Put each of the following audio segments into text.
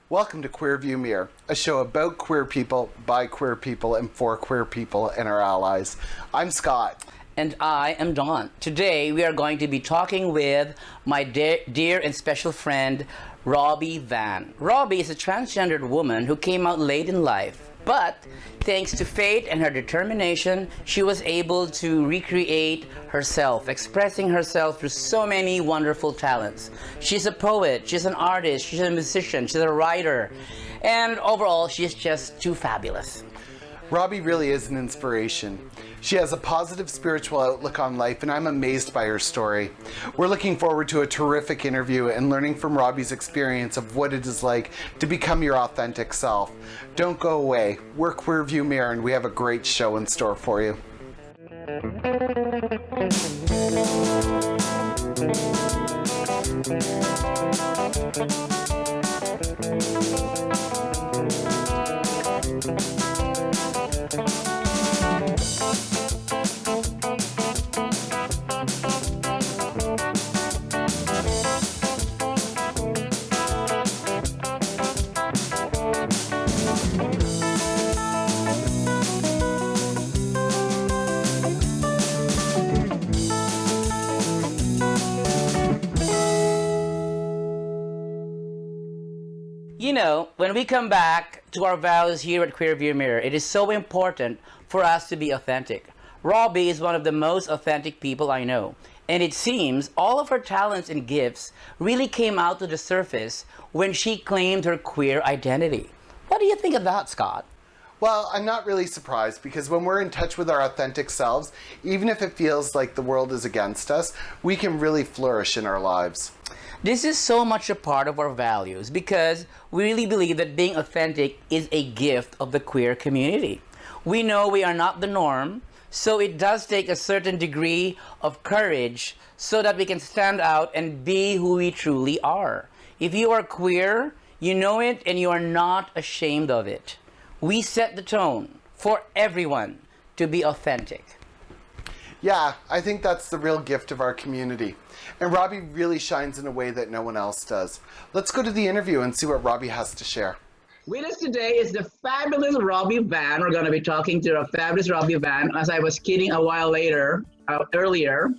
Welcome to Queer View Mirror, a show about queer people, by queer people, and for queer people and our allies. I'm Scott. And I am Dawn. Today we are going to be talking with my dear and special friend, Robbie Van. Robbie is a transgendered woman who came out late in life, but thanks to fate and her determination, she was able to recreate herself, expressing herself through so many wonderful talents. She's a poet, she's an artist, she's a musician, she's a writer, and overall, she's just too fabulous. Robbie really is an inspiration. She has a positive spiritual outlook on life, and I'm amazed by her story. We're looking forward to a terrific interview and learning from Robbie's experience of what it is like to become your authentic self. Don't go away. We're Queer View Mirror, and we have a great show in store for you. You know, when we come back to our values here at Queer View Mirror, it is so important for us to be authentic. Robbie is one of the most authentic people I know, and it seems all of her talents and gifts really came out to the surface when she claimed her queer identity. What do you think of that, Scott? Well, I'm not really surprised because when we're in touch with our authentic selves, even if it feels like the world is against us, we can really flourish in our lives. This is so much a part of our values because we really believe that being authentic is a gift of the queer community. We know we are not the norm, so it does take a certain degree of courage so that we can stand out and be who we truly are. If you are queer, you know it and you are not ashamed of it. We set the tone for everyone to be authentic. Yeah, I think that's the real gift of our community. And Robbie really shines in a way that no one else does. Let's go to the interview and see what Robbie has to share. With us today is the fabulous Robbie Van. We're going to be talking to the fabulous Robbie Van. As I was kidding a while earlier,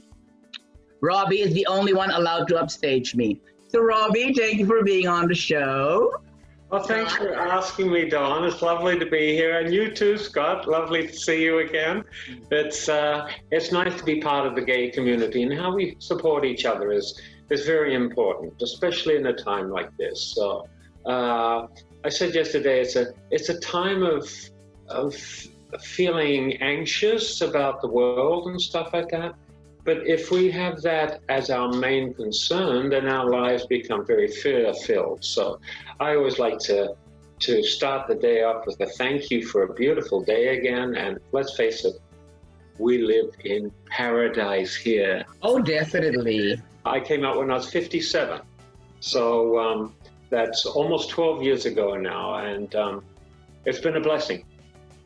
Robbie is the only one allowed to upstage me. So Robbie, thank you for being on the show. Well, thanks for asking me, Dawn. It's lovely to be here. And you too, Scott. Lovely to see you again. It's nice to be part of the gay community, and how we support each other is very important, especially in a time like this. So I said yesterday, it's a time of feeling anxious about the world and stuff like that. But if we have that as our main concern, then our lives become very fear-filled. So I always like to start the day off with a thank you for a beautiful day again. And let's face it, we live in paradise here. Oh, definitely. I came out when I was 57. So that's almost 12 years ago now. And it's been a blessing.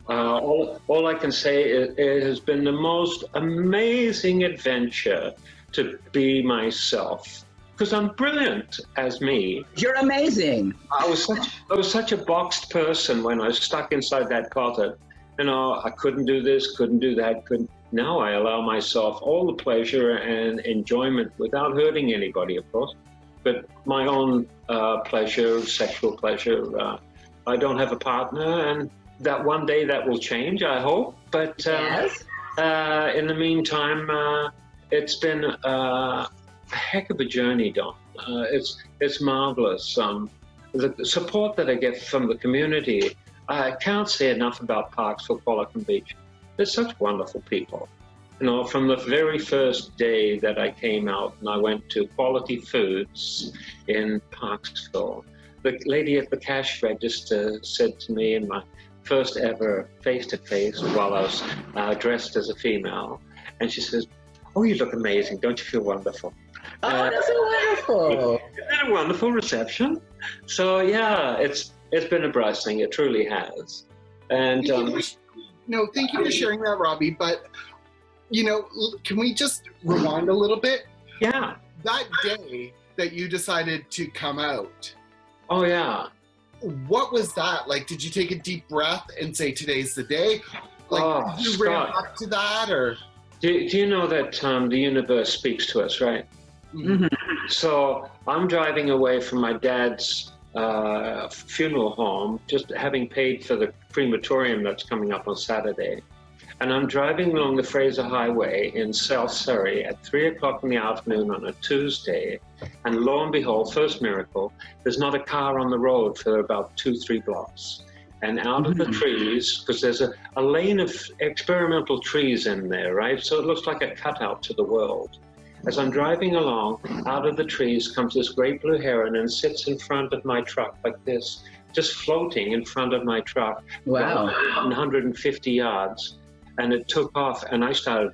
All I can say is it has been the most amazing adventure to be myself, because I'm brilliant as me. You're amazing. I was such a boxed person when I was stuck inside that closet. You know, I couldn't do this, couldn't do that, couldn't. Now I allow myself all the pleasure and enjoyment without hurting anybody, of course, but my own pleasure, sexual pleasure. I don't have a partner, and that one day that will change, I hope. But yes. In the meantime, it's been a heck of a journey, Don. It's marvelous. The support that I get from the community, I can't say enough about Parksville, Qualicum Beach. They're such wonderful people. You know, from the very first day that I came out and I went to Quality Foods in Parksville, the lady at the cash register said to me in my first ever face-to-face while I was dressed as a female, and she says, "Oh, you look amazing. Don't you feel wonderful?" Oh, that's so wonderful. Isn't that a wonderful reception? So yeah, it's been a blessing. It truly has. And thank you for sharing that, Robbie. But can we just rewind a little bit? Yeah. That day that you decided to come out. Oh yeah. what was that like? Did you take a deep breath and say, today's the day? Like, did you ramp up to that, or? Do you know that the universe speaks to us, right? Mm-hmm. So I'm driving away from my dad's funeral home, just having paid for the crematorium that's coming up on Saturday. And I'm driving along the Fraser Highway in South Surrey at 3 o'clock in the afternoon on a Tuesday. And lo and behold, first miracle, there's not a car on the road for about 2-3 blocks. And out of the trees, because there's a lane of experimental trees in there, right? So it looks like a cutout to the world. As I'm driving along, out of the trees comes this great blue heron and sits in front of my truck like this, just floating in front of my truck. Wow. 150 yards. And it took off, and I started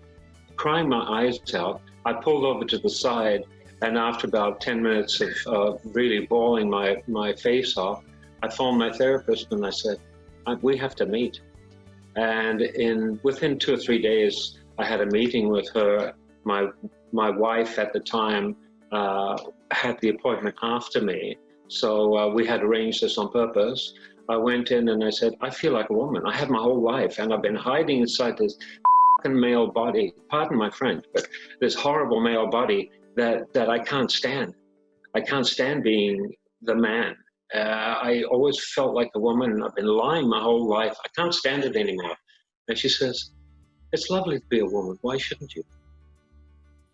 crying my eyes out. I pulled over to the side, and after about 10 minutes of really bawling my face off, I phoned my therapist and I said, we have to meet. And within 2 or 3 days, I had a meeting with her. My wife at the time had the appointment after me. So we had arranged this on purpose. I went in and I said, I feel like a woman. I have my whole life, and I've been hiding inside this male body, pardon my French, but this horrible male body that I can't stand. I can't stand being the man. I always felt like a woman, and I've been lying my whole life. I can't stand it anymore. And she says, it's lovely to be a woman. Why shouldn't you?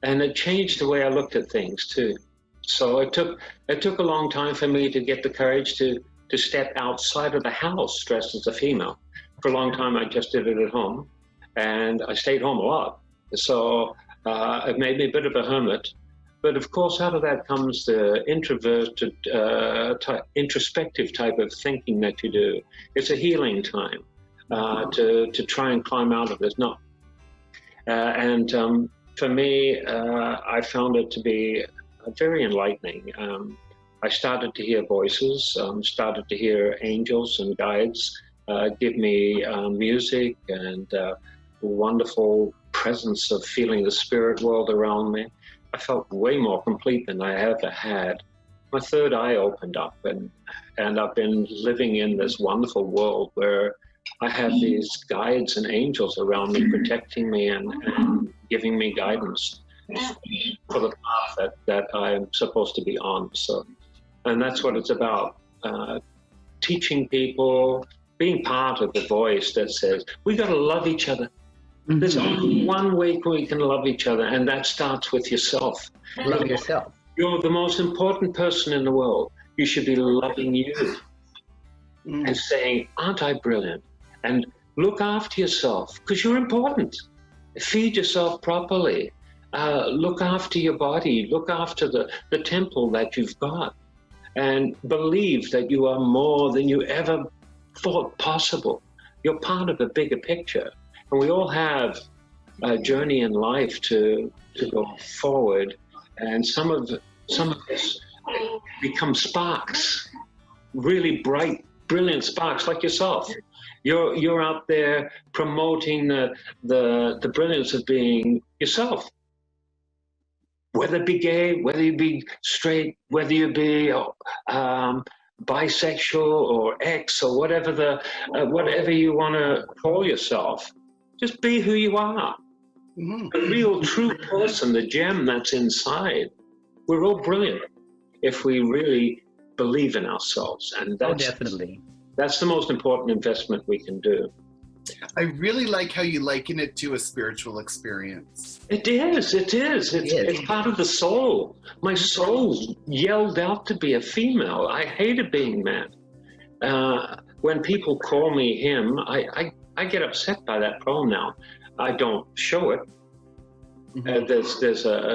And it changed the way I looked at things too. So it took a long time for me to get the courage to step outside of the house dressed as a female. For a long time, I just did it at home, and I stayed home a lot. So it made me a bit of a hermit. But of course, out of that comes the introverted, introspective type of thinking that you do. It's a healing time to try and climb out of this knot. For me, I found it to be very enlightening. I started to hear voices, started to hear angels and guides give me music and wonderful presence of feeling the spirit world around me. I felt way more complete than I ever had. My third eye opened up, and I've been living in this wonderful world where I have these guides and angels around me, protecting me and giving me guidance for the path that I'm supposed to be on. So, and that's what it's about, teaching people, being part of the voice that says, we got to love each other. Mm-hmm. There's only one way we can love each other, and that starts with yourself. Love yourself. You're the most important person in the world. You should be loving you and saying, aren't I brilliant? And look after yourself, because you're important. Feed yourself properly. Look after your body. Look after the temple that you've got. And believe that you are more than you ever thought possible. You're part of a bigger picture. And we all have a journey in life to go forward. And some of us become sparks, really bright, brilliant sparks like yourself. You're out there promoting the brilliance of being yourself. Whether it be gay, whether you be straight, whether you be bisexual or X or whatever whatever you want to call yourself, just be who you are. Mm-hmm. The real, true person, the gem that's inside. We're all brilliant if we really believe in ourselves, and definitely. That's the most important investment we can do. I really like how you liken it to a spiritual experience. It is. It's part of the soul. My soul yelled out to be a female. I hated being man. When people call me him, I get upset by that pronoun. I don't show it. Mm-hmm.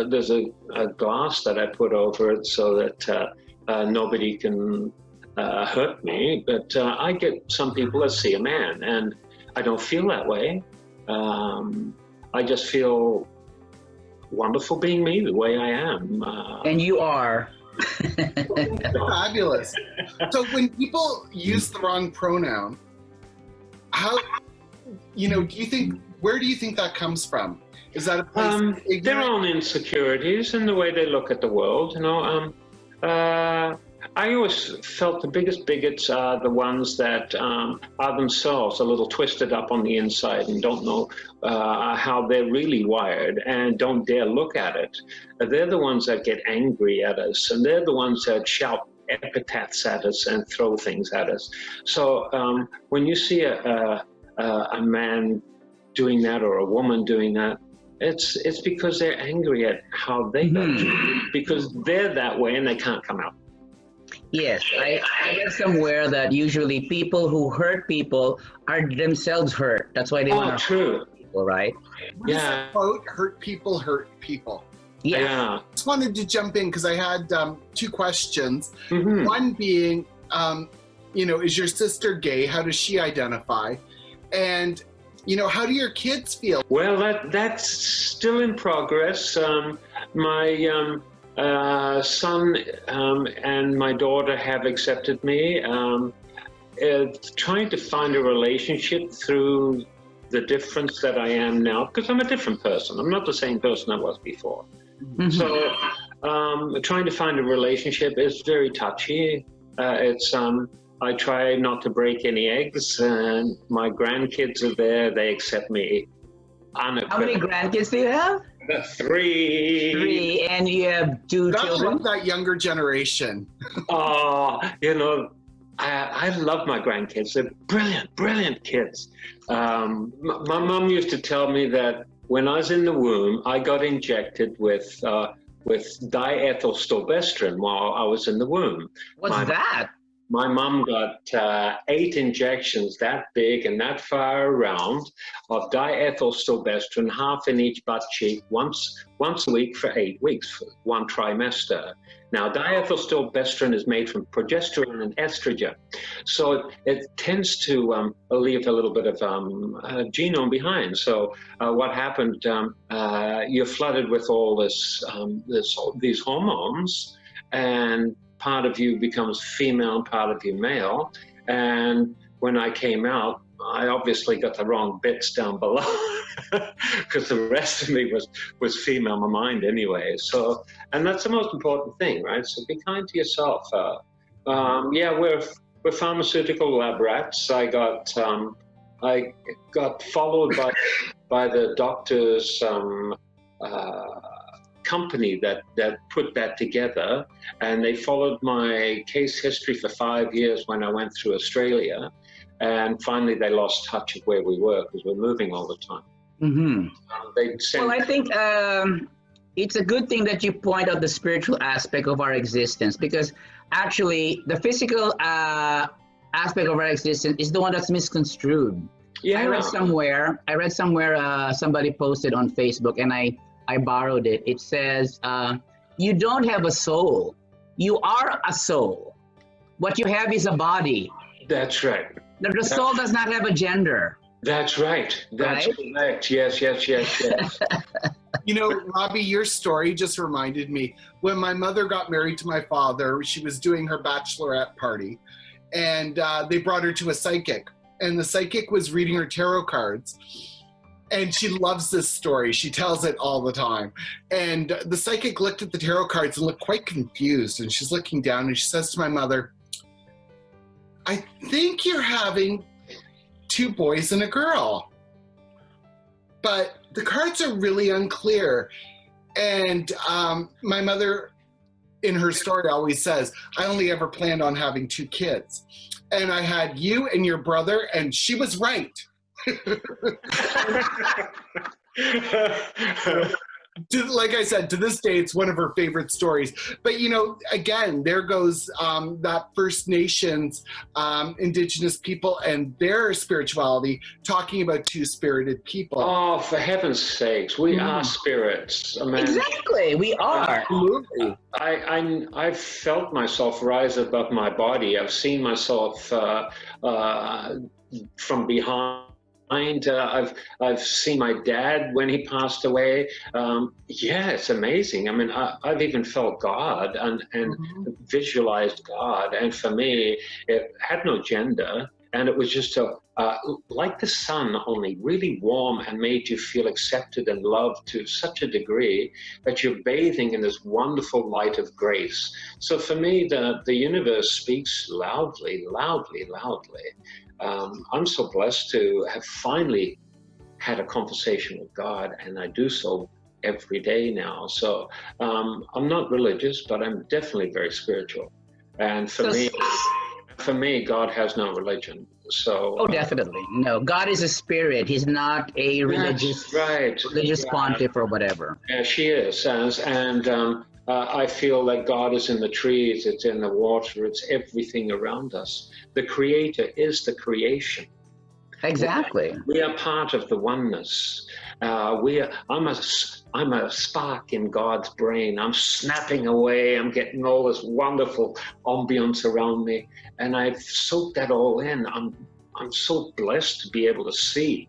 There's a glass that I put over it so that nobody can hurt me. But I get some people that see a man, and I don't feel that way. I just feel wonderful being me, the way I am. And you are. Fabulous. So when people use the wrong pronoun, where do you think that comes from? Is that a place their own insecurities and the way they look at the world, I always felt the biggest bigots are the ones that are themselves a little twisted up on the inside and don't know how they're really wired and don't dare look at it. They're the ones that get angry at us, and they're the ones that shout epithets at us and throw things at us. So when you see a man doing that or a woman doing that, it's because they're angry at how they got treated, because they're that way and they can't come out. Yes, I read somewhere that usually people who hurt people are themselves hurt. That's why they want to hurt people, right? What is that quote? Hurt people hurt people. Yeah. I just wanted to jump in because I had two questions. Mm-hmm. One being, is your sister gay? How does she identify? And, how do your kids feel? Well, that's still in progress. My son and my daughter have accepted me. Trying to find a relationship through the difference that I am now, because I'm a different person. I'm not the same person I was before. Mm-hmm. So trying to find a relationship is very touchy. I try not to break any eggs, and my grandkids are there. They accept me unequivocally. How many grandkids do you have? 3. 3, and you have 2 children? I love that younger generation. Oh, I love my grandkids. They're brilliant, brilliant kids. My mom used to tell me that when I was in the womb, I got injected with diethylstilbestrin while I was in the womb. What's that? My mom got 8 injections that big and that far around of diethylstilbestrin, half in each butt cheek, once a week for 8 weeks, for 1 trimester. Now, diethylstilbestrin is made from progesterone and estrogen, so it tends to leave a little bit of genome behind. So what happened? You're flooded with all these hormones, and part of you becomes female and part of you male. And when I came out, I obviously got the wrong bits down below because the rest of me was female, my mind anyway. So, and that's the most important thing, right? So be kind to yourself. We're pharmaceutical lab rats. I got followed by the doctor's company that put that together, and they followed my case history for 5 years when I went through Australia, and finally they lost touch of where we were because we're moving all the time. Mm-hmm. Well, I think it's a good thing that you point out the spiritual aspect of our existence, because actually the physical aspect of our existence is the one that's misconstrued. Yeah. I read somewhere somebody posted on Facebook, and I borrowed it. It says, you don't have a soul. You are a soul. What you have is a body. That's right. The soul does not have a gender. That's right. That's correct. Yes. Robbie, your story just reminded me. When my mother got married to my father, she was doing her bachelorette party, and they brought her to a psychic. And the psychic was reading her tarot cards. And she loves this story. She tells it all the time. And the psychic looked at the tarot cards and looked quite confused. And she's looking down and she says to my mother, I think you're having 2 boys and a girl. But the cards are really unclear. And my mother, in her story, always says, I only ever planned on having 2 kids. And I had you and your brother, and she was right. Like I said, to this day, it's one of her favorite stories. But, again, there goes that First Nations, Indigenous people and their spirituality, talking about 2-spirited people. Oh, for heaven's sakes, we are spirits. I mean, exactly, we are. Absolutely. I've felt myself rise above my body. I've seen myself from behind. I've seen my dad when he passed away. It's amazing. I mean, I've even felt God and visualized God. And for me, it had no gender. And it was just like the sun, only really warm, and made you feel accepted and loved to such a degree that you're bathing in this wonderful light of grace. So for me, the universe speaks loudly, loudly, loudly. I'm so blessed to have finally had a conversation with God, and I do so every day now. So I'm not religious, but I'm definitely very spiritual. And for me, God has no religion. So Oh, definitely. No, God is a spirit. He's not a religious, religious pontiff or whatever. Yeah, she is. And I feel like God is in the trees, it's in the water, it's everything around us. The Creator is the creation. Exactly. We are part of the oneness. I'm a spark in God's brain. I'm snapping away. I'm getting all this wonderful ambience around me, and I've soaked that all in. I'm so blessed to be able to see.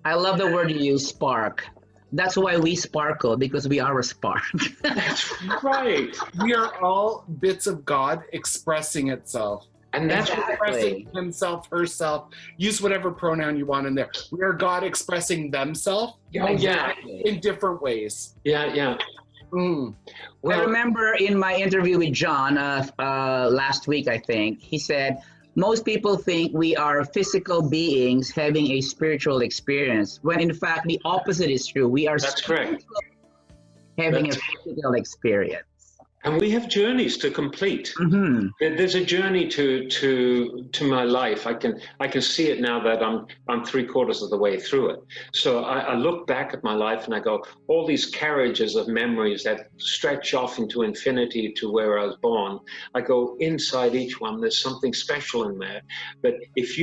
I love the word you use, spark. That's why we sparkle, because we are a spark. That's right. We are all bits of God expressing itself. And that's Expressing himself, herself. Use whatever pronoun you want in there. We are God expressing themselves in different ways. Yeah. Mm. I remember in my interview with John last week, I think, he said, most people think we are physical beings having a spiritual experience, when in fact the opposite is true. We are having a physical experience. And we have journeys to complete. Mm-hmm. There's a journey to my life. I can see it now that I'm 3/4 of the way through it. So I look back at my life and I go, all these carriages of memories that stretch off into infinity to where I was born. I go, inside each one, there's something special in there. But if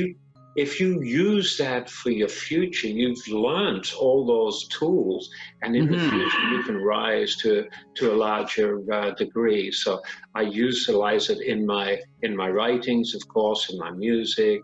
you use that for your future, you've learned all those tools, and in the future you can rise to a larger degree. So I utilize it in my writings, of course, in my music.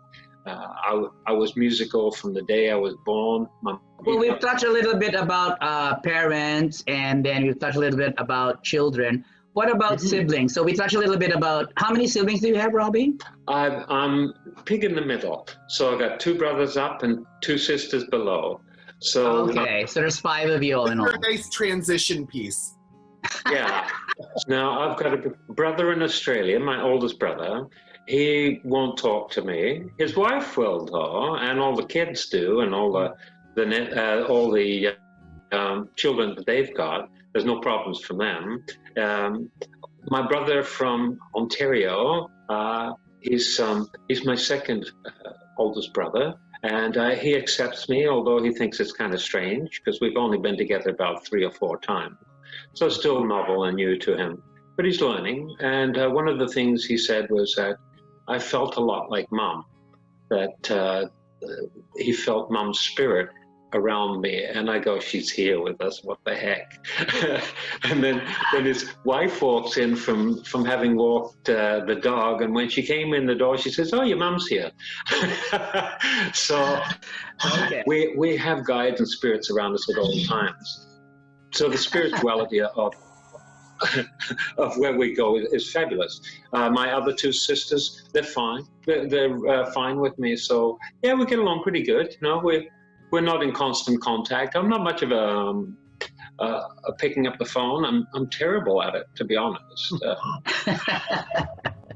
I was musical from the day I was born. Well, we've touched a little bit about parents, and then we've touched a little bit about children. What about siblings? So we touched a little bit about, how many siblings do you have, Robbie? I'm pig in the middle. So I've got 2 brothers up and 2 sisters below. So okay, so there's 5 of you all in all. A nice transition piece. Yeah. Now I've got a brother in Australia, my oldest brother. He won't talk to me. His wife will though, and all the kids do, and all the children that they've got. There's no problems from them. My brother from Ontario, he's my second oldest brother, and he accepts me, although he thinks it's kind of strange because we've only been together about 3 or 4 times. So it's still novel and new to him, but he's learning. And one of the things he said was that I felt a lot like Mom, that he felt Mom's spirit around me, and I go, she's here with us, what the heck. And then his wife walks in from having walked the dog, and when she came in the door, she says, oh, your Mom's here. So we have guides and spirits around us at all times. So the spirituality of where we go is fabulous. My other 2 sisters, they're fine. They're fine with me. So yeah, we get along pretty good. You know, we're not in constant contact. I'm not much of a picking up the phone. I'm terrible at it, to be honest.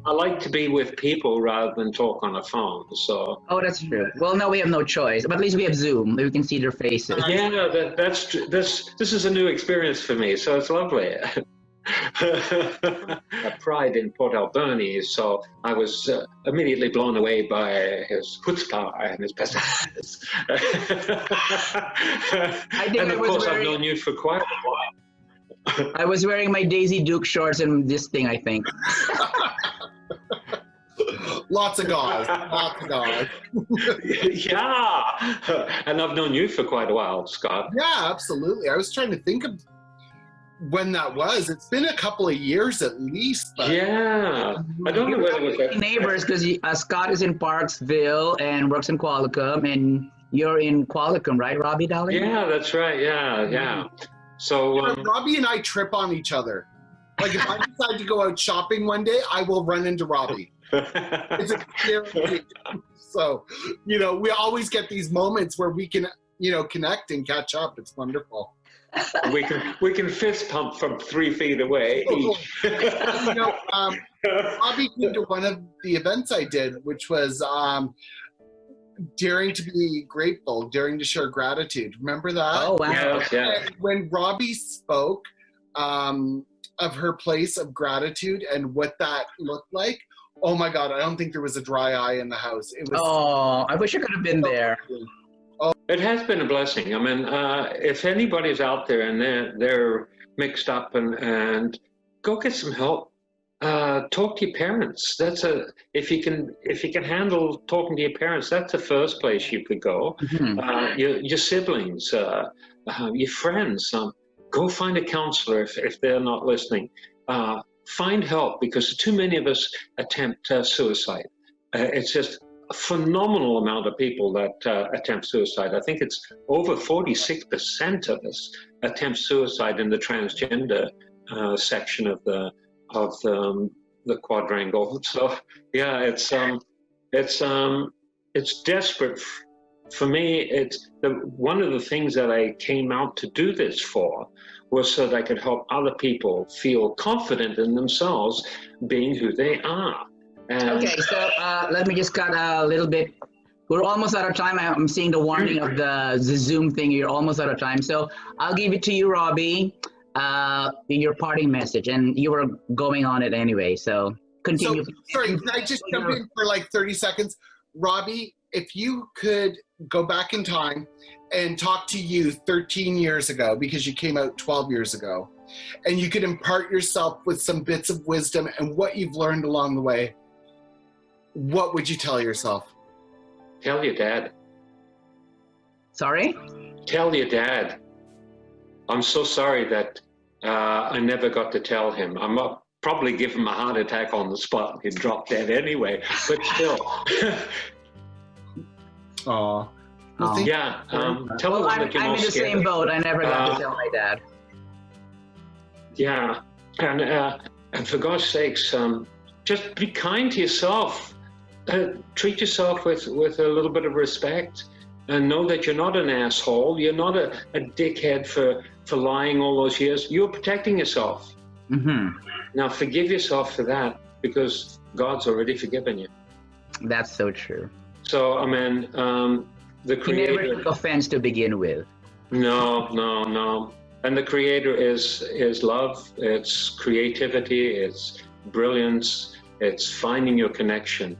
I like to be with people rather than talk on a phone. So. Oh, that's true. Well, no, we have no choice. But at least we have Zoom. We can see their faces. Yeah, that's true. This is a new experience for me, so it's lovely. Pride in Port Alberni, so I was immediately blown away by his chutzpah and his pessimist. And of course, I've known you for quite a while. I was wearing my Daisy Duke shorts and this thing, I think. Lots of gauze. Lots of gauze. Yeah. And I've known you for quite a while, Scott. Yeah, absolutely. I was trying to think of when that was. It's been a couple of years at least. But yeah. I don't know whether it was neighbors, because Scott is in Parksville and works in Qualicum, and you're in Qualicum, right, Robbie, darling? Yeah, that's right. Yeah. So Robbie and I trip on each other. Like if I decide to go out shopping one day, I will run into Robbie. It's a guarantee. So, we always get these moments where we can, connect and catch up. It's wonderful. we can fist pump from 3 feet away each. Robbie came to one of the events I did, which was daring to be grateful, daring to share gratitude. Remember that? Oh, wow. Yeah. And when Robbie spoke of her place of gratitude and what that looked like, oh my God, I don't think there was a dry eye in the house. It was. Oh, I wish I could have been there. It has been a blessing. I mean, if anybody's out there and they're mixed up and go get some help. Talk to your parents. If you can handle talking to your parents, that's the first place you could go. Mm-hmm. Your siblings, your friends. Go find a counselor if they're not listening. Find help, because too many of us attempt suicide. It's just a phenomenal amount of people that attempt suicide. I think it's over 46% of us attempt suicide in the transgender section of the quadrangle. So yeah, it's desperate. For me, it's one of the things that I came out to do this for was so that I could help other people feel confident in themselves being who they are. And Okay, so let me just cut a little bit. We're almost out of time. I'm seeing the warning of the Zoom thing. You're almost out of time. So I'll give it to you, Robbie, in your parting message. And you were going on it anyway, so continue. So, sorry, can I just jump in for like 30 seconds? Robbie, if you could go back in time and talk to you 13 years ago, because you came out 12 years ago, and you could impart yourself with some bits of wisdom and what you've learned along the way, what would you tell yourself? tell your dad. Sorry? Tell your dad. I'm so sorry that I never got to tell him. I'm probably give him a heart attack on the spot. He'd drop dead anyway, but still. Aw. Yeah, tell him Well, that you're I'm in the scared. same boat. I never got to tell my dad. Yeah, and for God's sakes, just be kind to yourself. Treat yourself with a little bit of respect, and know that you're not an asshole. You're not a dickhead for lying all those years. You're protecting yourself. Mm-hmm. Now forgive yourself for that, because God's already forgiven you. That's so true. So, I mean, the He Creator. never took offense to begin with. No. And the Creator is love, it's creativity, it's brilliance, it's finding your connection,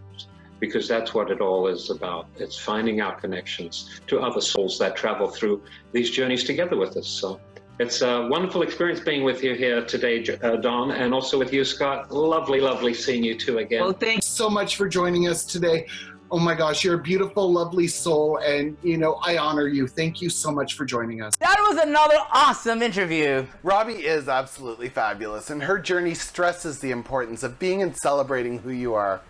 because that's what it all is about. It's finding our connections to other souls that travel through these journeys together with us. So it's a wonderful experience being with you here today, Don, and also with you, Scott. Lovely seeing you two again. Well, thanks. So much for joining us today. Oh my gosh, you're a beautiful, lovely soul, and I honor you. Thank you so much for joining us. That was another awesome interview. Robbie is absolutely fabulous, and her journey stresses the importance of being and celebrating who you are,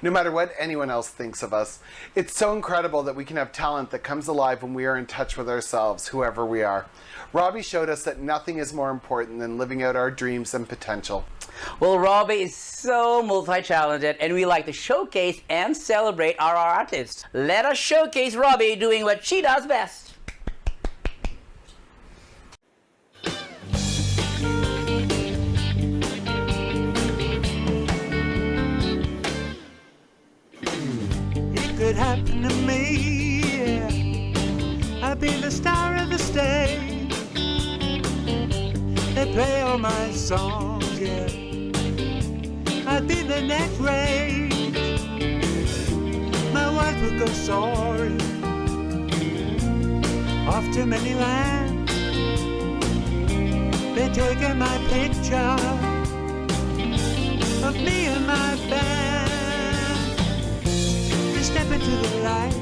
no matter what anyone else thinks of us. It's so incredible that we can have talent that comes alive when we are in touch with ourselves, whoever we are. Robbie showed us that nothing is more important than living out our dreams and potential. Well, Robbie is so multi-talented, and we like to showcase and celebrate our artists. Let us showcase Robbie doing what she does best. It could happen to me, yeah. I'd be the star of the stage. They play all my songs, yeah. I'd be the next rage. My words would go soaring off to many lands. They're taking my picture of me and my band. We step into the light,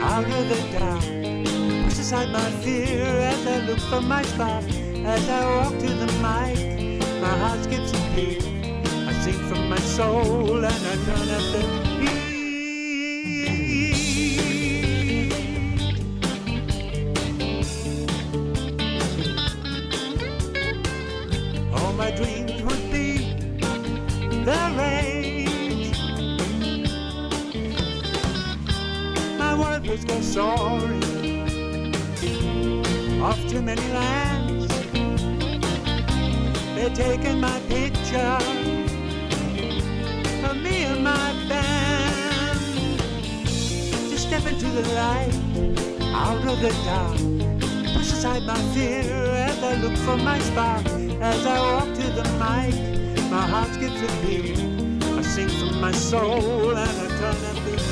out of the dark. Push aside my fear as I look for my spot. As I walk to the mic, my heart skips a beat. I sing from my soul and I turn up the heat. All my dreams would papers go soaring off to many lands. They're taking my picture of me and my band. Just step into the light, out of the dark. Push aside my fear as I look for my spark. As I walk to the mic, my heart skips a beat. I sing from my soul and I turn up the key.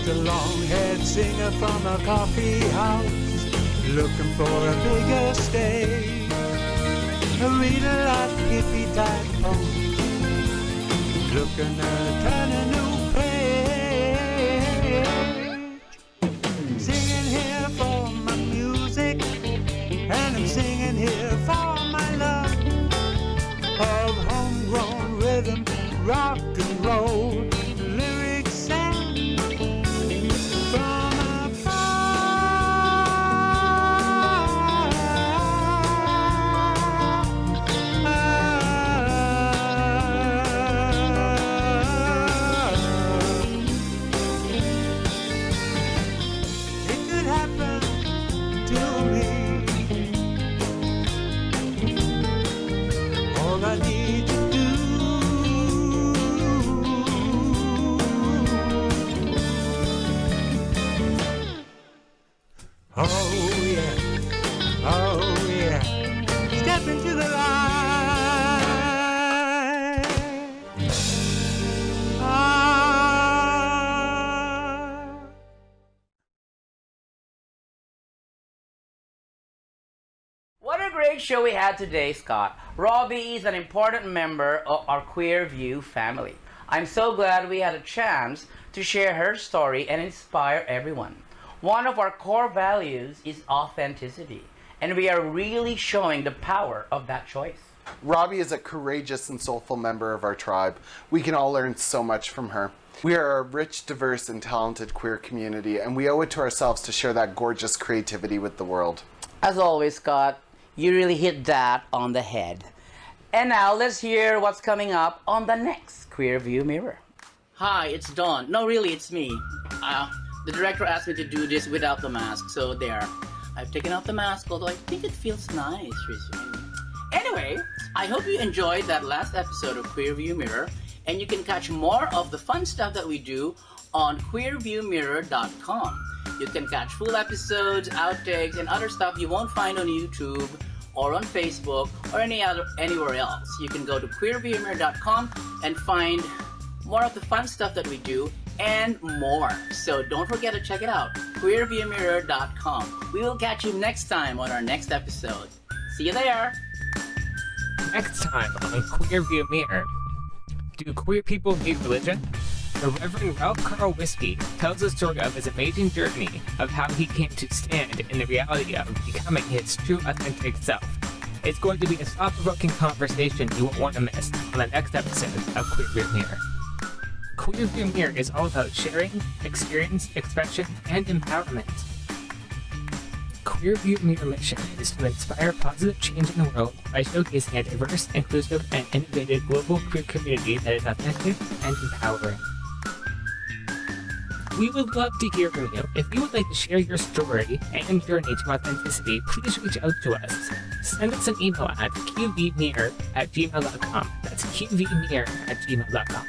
A long-haired singer from a coffee house, looking for a bigger stage. I read a lot of hippie-type poems, looking to turn a new page. Singing here for my music, and I'm singing here for my love of homegrown rhythm, rock and roll, lyrics and into the light. What a great show we had today, Scott. Robbie is an important member of our Queer View family. I'm so glad we had a chance to share her story and inspire everyone. One of our core values is authenticity, and we are really showing the power of that choice. Robbie is a courageous and soulful member of our tribe. We can all learn so much from her. We are a rich, diverse, and talented queer community, and we owe it to ourselves to share that gorgeous creativity with the world. As always, Scott, you really hit that on the head. And now let's hear what's coming up on the next Queer View Mirror. Hi, it's Dawn. No, really, it's me. The director asked me to do this without the mask, so there. I've taken off the mask, although I think it feels nice. Anyway, I hope you enjoyed that last episode of Queer View Mirror, and you can catch more of the fun stuff that we do on queerviewmirror.com. You can catch full episodes, outtakes, and other stuff you won't find on YouTube or on Facebook or anywhere else. You can go to queerviewmirror.com and find more of the fun stuff that we do and more. So don't forget to check it out, queerviewmirror.com. We will catch you next time on our next episode. See you there! Next time on Queer View Mirror. Do queer people need religion? The Reverend Ralph Carl Whiskey tells the story of his amazing journey of how he came to stand in the reality of becoming his true authentic self. It's going to be a thought-provoking conversation you won't want to miss on the next episode of Queer View Mirror. Queer View Mirror is all about sharing, experience, expression, and empowerment. Queer View Mirror mission is to inspire positive change in the world by showcasing a diverse, inclusive, and innovative global queer community that is authentic and empowering. We would love to hear from you. If you would like to share your story and journey to authenticity, please reach out to us. Send us an email at qvmirror@gmail.com. That's qvmirror@gmail.com.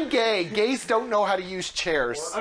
gay. Gays don't know how to use chairs.